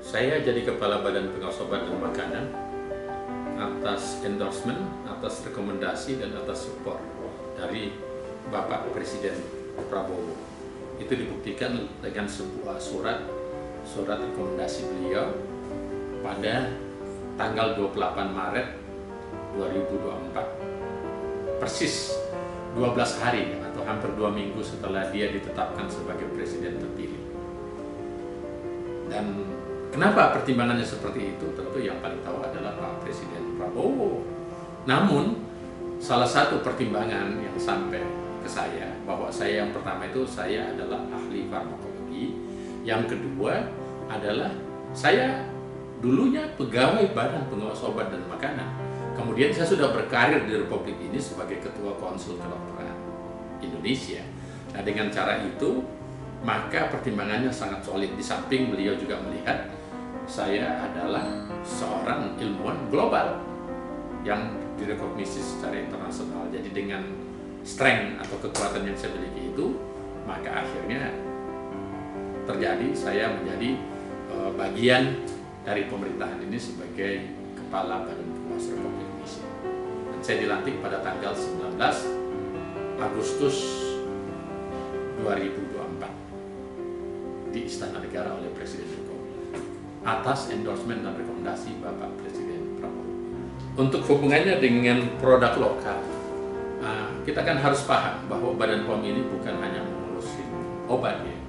Saya jadi Kepala Badan Pengawas Obat dan Makanan atas endorsement, atas rekomendasi, dan atas support dari Bapak Presiden Prabowo. Itu dibuktikan dengan sebuah surat rekomendasi beliau pada tanggal 28 Maret 2024, persis 12 hari atau hampir 2 minggu setelah dia ditetapkan sebagai Presiden terpilih. Dan kenapa pertimbangannya seperti itu? Tentu yang paling tahu adalah Pak Presiden Prabowo. Namun, salah satu pertimbangan yang sampai ke saya, bahwa saya yang pertama itu saya adalah ahli farmakologi, yang kedua adalah saya dulunya pegawai Badan Pengawas Obat dan Makanan. Kemudian saya sudah berkarir di Republik ini sebagai Ketua Konsul Kedokteran Indonesia. Nah, dengan cara itu, maka pertimbangannya sangat solid. Di samping beliau juga melihat saya adalah seorang ilmuwan global yang direkognisi secara internasional. Jadi dengan strength atau kekuatan yang saya miliki itu, maka akhirnya terjadi saya menjadi bagian dari pemerintahan ini sebagai Kepala Badan Pengawas Republik Indonesia. Dan saya dilantik pada tanggal 19 Agustus 2024 di Istana Negara oleh Presiden Jokowi atas endorsement dan rekomendasi Bapak Presiden Prabowo. Untuk hubungannya dengan produk lokal, kita kan harus paham bahwa Badan POM ini bukan hanya mengurusi obat ya.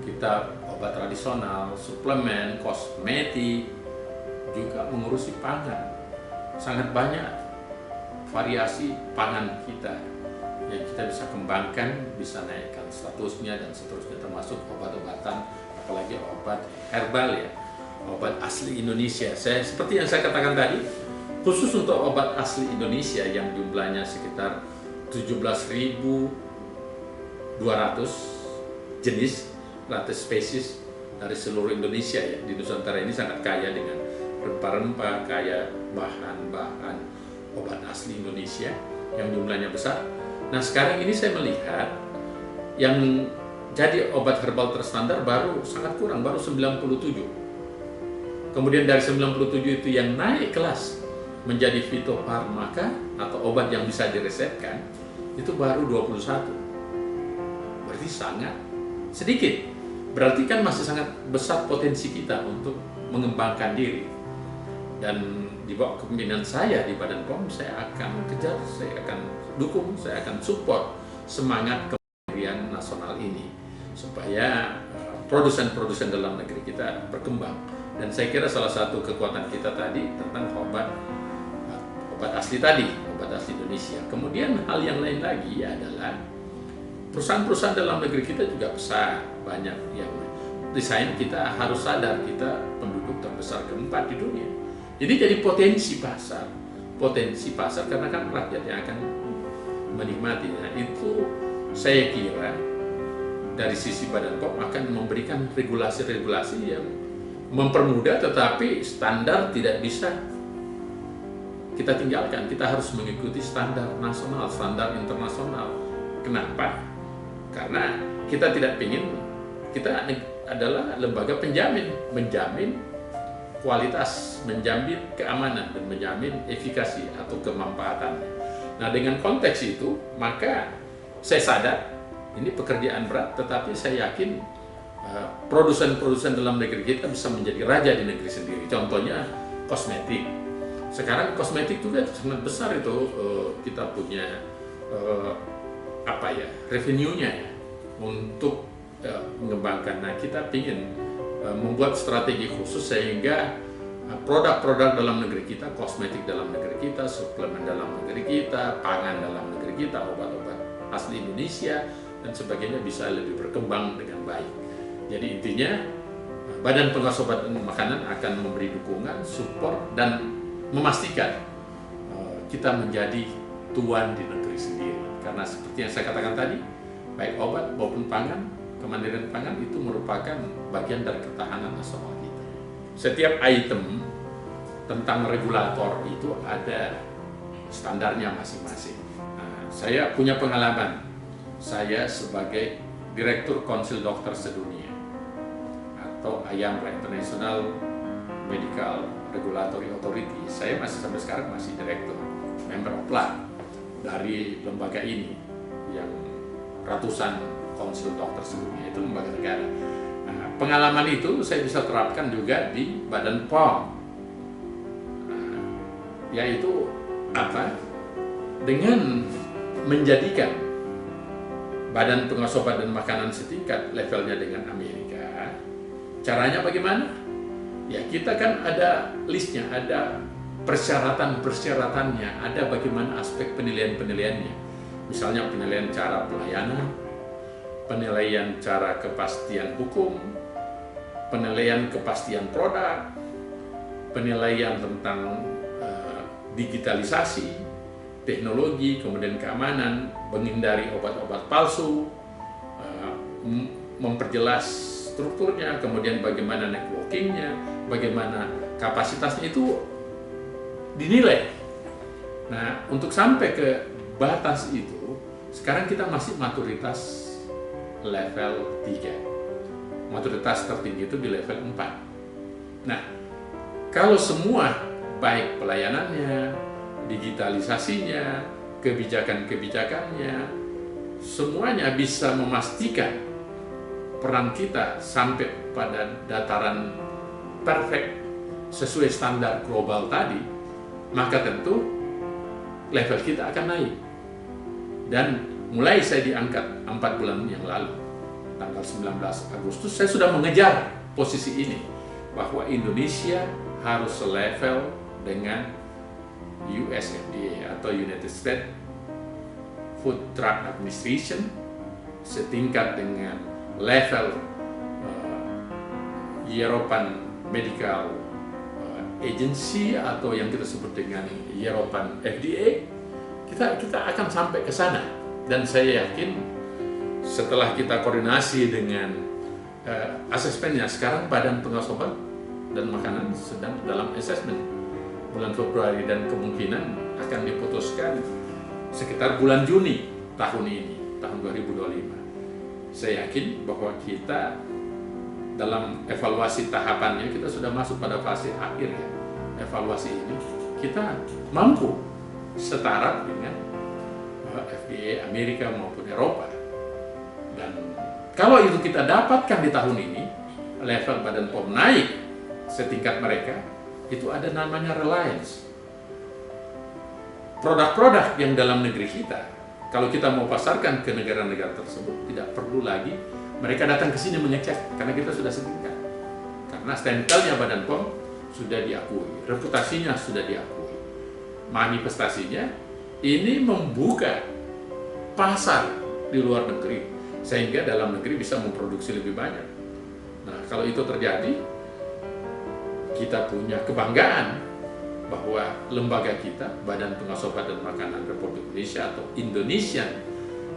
Kita obat tradisional, suplemen, kosmetik, juga mengurusi pangan. Sangat banyak variasi pangan kita yang kita bisa kembangkan, bisa naikkan statusnya dan seterusnya, termasuk obat-obatan, apalagi obat herbal ya, obat asli Indonesia. Seperti yang saya katakan tadi, khusus untuk obat asli Indonesia yang jumlahnya sekitar 17.200 jenis, spesies dari seluruh Indonesia ya. Di Nusantara ini sangat kaya dengan rempah-rempah, kaya bahan-bahan obat asli Indonesia yang jumlahnya besar. Nah, sekarang ini saya melihat yang jadi obat herbal terstandar baru sangat kurang, baru 97. Kemudian dari 97 itu yang naik kelas menjadi fitofarmaka atau obat yang bisa diresepkan itu baru 21. Berarti sangat sedikit. Berarti kan masih sangat besar potensi kita untuk mengembangkan diri. Dan di bawah kepemimpinan saya di Badan POM, saya akan kejar, saya akan dukung, saya akan support semangat kemandirian nasional ini supaya produsen-produsen dalam negeri kita berkembang. Dan saya kira salah satu kekuatan kita tadi tentang obat asli tadi, obat asli Indonesia. Kemudian hal yang lain lagi adalah perusahaan-perusahaan dalam negeri kita juga besar, banyak yang desain. Kita harus sadar kita penduduk terbesar keempat di dunia. Jadi potensi pasar karena kan rakyat yang akan menikmatinya. Itu saya kira dari sisi Badan POM akan memberikan regulasi-regulasi yang mempermudah, tetapi standar tidak bisa kita tinggalkan. Kita harus mengikuti standar nasional, standar internasional. Kenapa? Karena kita tidak ingin, kita adalah lembaga penjamin, menjamin kualitas, menjamin keamanan, dan menjamin efikasi atau kemanfaatannya. Nah, dengan konteks itu, maka saya sadar ini pekerjaan berat, tetapi saya yakin produsen-produsen dalam negeri kita bisa menjadi raja di negeri sendiri. Contohnya kosmetik. Sekarang kosmetik juga sangat besar itu, kita punya revenue-nya ya, untuk mengembangkan. Nah, kita ingin membuat strategi khusus sehingga produk-produk dalam negeri kita, kosmetik dalam negeri kita, suplemen dalam negeri kita, pangan dalam negeri kita, obat-obat asli Indonesia dan sebagainya bisa lebih berkembang dengan baik. Jadi intinya Badan Pengawas Obat dan Makanan akan memberi dukungan, support, dan memastikan kita menjadi tuan di negeri sendiri. Karena seperti yang saya katakan tadi, baik obat maupun pangan, kemandirian pangan itu merupakan bagian dari ketahanan nasional kita. Setiap item tentang regulator itu ada standarnya masing-masing. Nah, saya punya pengalaman. Saya sebagai Direktur Konsil Dokter Sedunia atau IAMRA, International Medical Regulatory Authority. Saya masih sampai sekarang masih direktur, member of PLAD dari lembaga ini yang ratusan konsul dokter sebelumnya, itu lembaga negara. Nah, pengalaman itu saya bisa terapkan juga di Badan POM, yaitu apa? Dengan menjadikan Badan Pengawas Obat dan Makanan setingkat levelnya dengan Amerika. Caranya bagaimana? Ya, kita kan ada listnya, ada persyaratan-persyaratannya, ada bagaimana aspek penilaian-penilaiannya. Misalnya penilaian cara pelayanan, penilaian cara kepastian hukum, penilaian kepastian produk, penilaian tentang digitalisasi, teknologi, kemudian keamanan, menghindari obat-obat palsu, memperjelas strukturnya, kemudian bagaimana networkingnya, bagaimana kapasitasnya, itu dinilai. Nah, untuk sampai ke batas itu, sekarang kita masih maturitas level 3. Maturitas tertinggi itu di level 4. Nah, kalau semua, baik pelayanannya, digitalisasinya, kebijakan-kebijakannya, semuanya bisa memastikan peran kita sampai pada dataran perfect sesuai standar global tadi, maka tentu level kita akan naik. Dan mulai saya diangkat 4 bulan yang lalu, tanggal 19 Agustus, saya sudah mengejar posisi ini, bahwa Indonesia harus selevel dengan US FDA atau United States Food Drug Administration, setingkat dengan level European Medical Agency atau yang kita sebut dengan European FDA. Kita akan sampai ke sana, dan saya yakin setelah kita koordinasi dengan asesmennya, sekarang Badan Pengawas Obat dan Makanan sedang dalam asesmen bulan Februari, dan kemungkinan akan diputuskan sekitar bulan Juni tahun ini, tahun 2025. Saya yakin bahwa kita dalam evaluasi tahapannya, kita sudah masuk pada fase akhir ya. Evaluasi ini kita mampu setara dengan FDA Amerika maupun Eropa. Dan kalau itu kita dapatkan di tahun ini, level Badan POM naik setingkat mereka, itu ada namanya reliance. Produk-produk yang dalam negeri kita, kalau kita mau pasarkan ke negara-negara tersebut, tidak perlu lagi mereka datang ke sini mengecek, karena kita sudah setingkat. Karena stempelnya Badan POM sudah diakui, reputasinya sudah diakui, manifestasinya ini membuka pasar di luar negeri, sehingga dalam negeri bisa memproduksi lebih banyak. Nah, kalau itu terjadi, kita punya kebanggaan bahwa lembaga kita, Badan Pengawas Obat dan Makanan Republik Indonesia atau Indonesian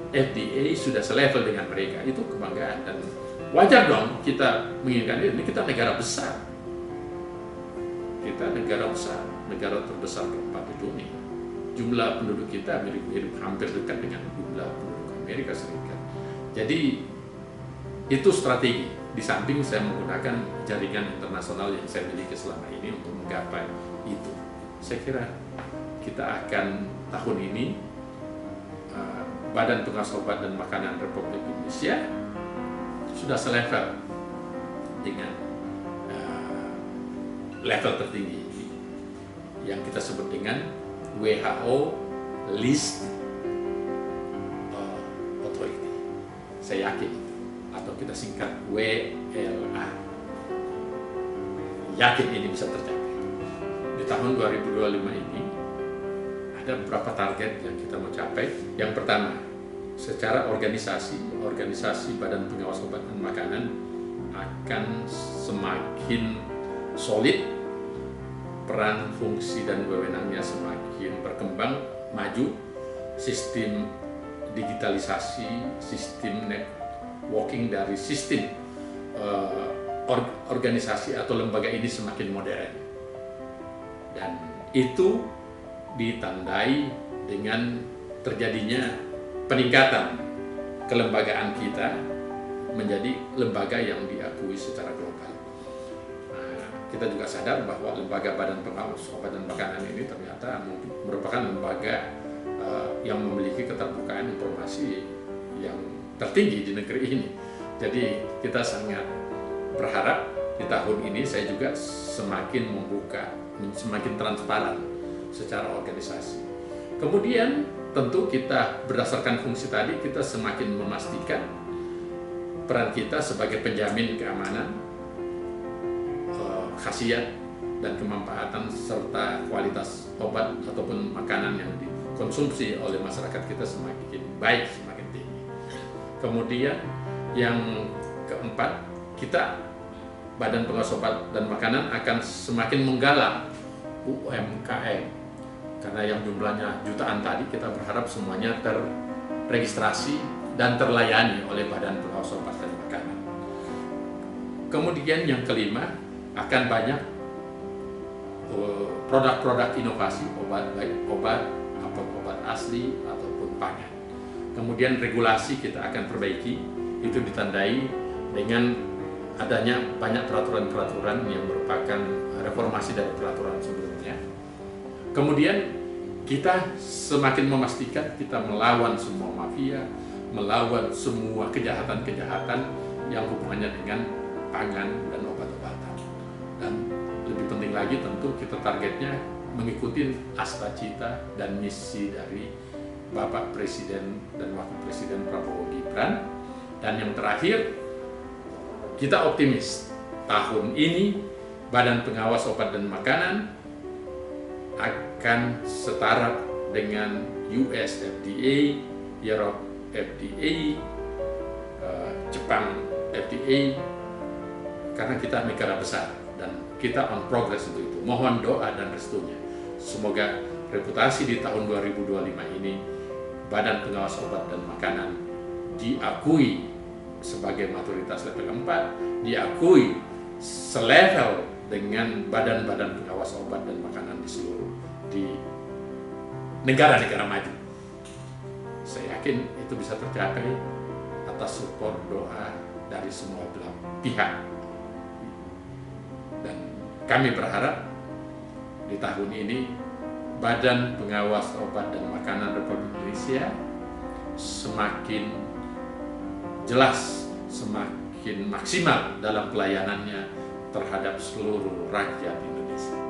FDA, sudah selevel dengan mereka. Itu kebanggaan, dan wajar dong kita menginginkan ini. Kita negara besar, kita negara besar, negara terbesar keempat di dunia. Jumlah penduduk kita mirip-mirip, hampir dekat dengan jumlah penduduk Amerika Serikat. Jadi itu strategi, di samping saya menggunakan jaringan internasional yang saya miliki selama ini untuk menggapai itu. Saya kira kita akan tahun ini Badan Pengawas Obat dan Makanan Republik Indonesia sudah selevel dengan level tertinggi yang kita sebut dengan WHO List Authority. Saya yakin itu, atau kita singkat WLA. Yakin ini bisa tercapai. Di tahun 2025 ini ada beberapa target yang kita mau capai. Yang pertama, secara organisasi Badan Pengawas Obat dan Makanan akan semakin solid, peran, fungsi, dan wewenangnya semakin berkembang, maju, sistem digitalisasi, sistem networking dari sistem organisasi atau lembaga ini semakin modern. Dan itu ditandai dengan terjadinya peningkatan kelembagaan kita menjadi lembaga yang diakui secara global. Nah, kita juga sadar bahwa lembaga Badan Pengawas Obat dan Makanan ini ternyata merupakan lembaga yang memiliki keterbukaan informasi yang tertinggi di negeri ini. Jadi kita sangat berharap di tahun ini saya juga semakin membuka, semakin transparan secara organisasi. Kemudian tentu kita berdasarkan fungsi tadi, kita semakin memastikan peran kita sebagai penjamin keamanan, khasiat dan kemanfaatan serta kualitas obat ataupun makanan yang dikonsumsi oleh masyarakat kita semakin baik, semakin tinggi. Kemudian yang keempat, kita Badan Pengawas Obat dan Makanan akan semakin menggalak UMKM, karena yang jumlahnya jutaan tadi kita berharap semuanya terregistrasi dan terlayani oleh Badan Pengawas Obat dan Makanan. Kemudian yang kelima, akan banyak produk-produk inovasi obat, baik obat asli ataupun pangan. Kemudian regulasi kita akan perbaiki, itu ditandai dengan adanya banyak peraturan-peraturan yang merupakan reformasi dari peraturan sebelumnya. Kemudian kita semakin memastikan kita melawan semua mafia, melawan semua kejahatan-kejahatan yang hubungannya dengan pangan dan obat-obatan. Dan lebih penting lagi tentu kita targetnya mengikuti astra-cita dan misi dari Bapak Presiden dan Wakil Presiden Prabowo Gibran. Dan yang terakhir, kita optimis tahun ini Badan Pengawas Obat dan Makanan akan setara dengan US FDA, Europe FDA, Jepang FDA, karena kita negara besar dan kita on progress untuk itu. Mohon doa dan restunya. Semoga reputasi di tahun 2025 ini Badan Pengawas Obat dan Makanan diakui sebagai maturitas level 4, diakui selevel dengan badan-badan pengawas obat dan makanan di negara-negara maju. Saya yakin itu bisa tercapai atas support doa dari semua belah pihak. Dan kami berharap di tahun ini Badan Pengawas Obat dan Makanan Republik Indonesia semakin jelas, semakin maksimal dalam pelayanannya terhadap seluruh rakyat Indonesia.